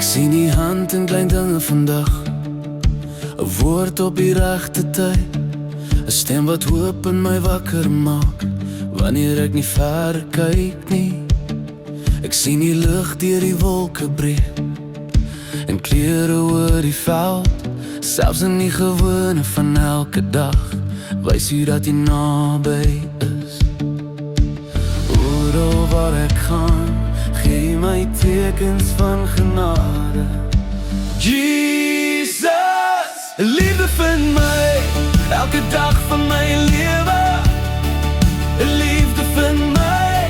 Ek sien die hand in klein dinge vandag, 'n woord op die regte tyd, 'n stem wat hoop in my wakker maak, wanneer ek nie ver kyk nie. Ek sien die lig deur die wolke breek, en kleure oor die veld, selfs in die gewone van elke dag, wys jy dat jy naby is. Oral waar ek gaan, gee my tekens van genade. Jesus, liefde vind my, elke dag van my lewe. Liefde vind my,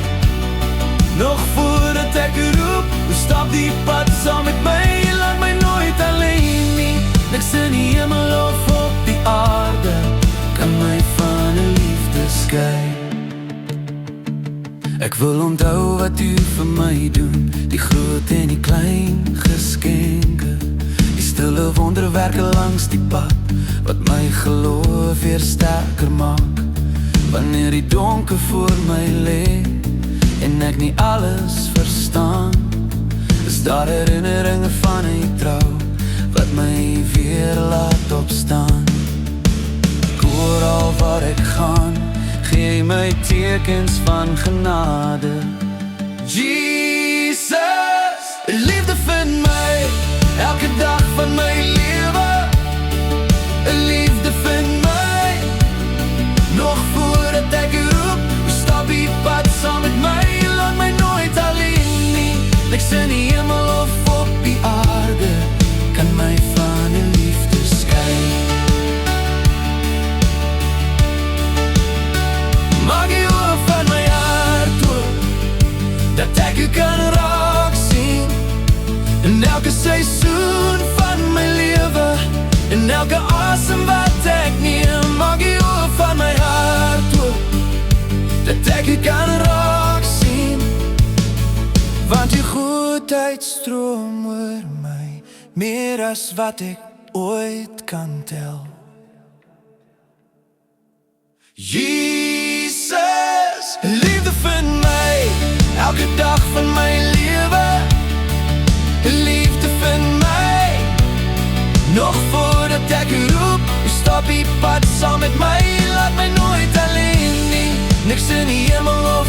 nog voordat ek roep, stap die pad saam met my, laat my nooit alleen nie. Niks in die hemel of op die aarde kan my van 'n liefde skei. Ek wil onthou wat u vir my doen, die groot en die klein geskenke, die stille wonderwerke langs die pad, wat my geloof weer sterker maak. Wanneer die donker voor my lê, en ek nie alles verstaan, is daar herinneringe van u trou, wat my weer laat opstaan. Oral waar ek gaan, gee my tekens van genade. Jesus, liefde vind my, elke dag van my lewe. Liefde vind my, nog voordat ek roep, stap die pad saam met my, laat my nooit alleen nie. Niks in die hemel of op die aarde kan my van 'n liefde skei. Maak die oor van my hart oop, dat ek u kan raak sien, in elke seisoen van my lewe, in elke asem wat ek neem. Maak die oor van my hart oop, dat ek u kan raak sien, want u goedheid stroom oor my, meer as wat ek ooit kan tel. Jesus, liefde vind my, elke dag van my lewe. Liefde vind my, nog voordat ek roep, stap die pad saam met my, laat my nooit alleen nie. Niks in die hemel of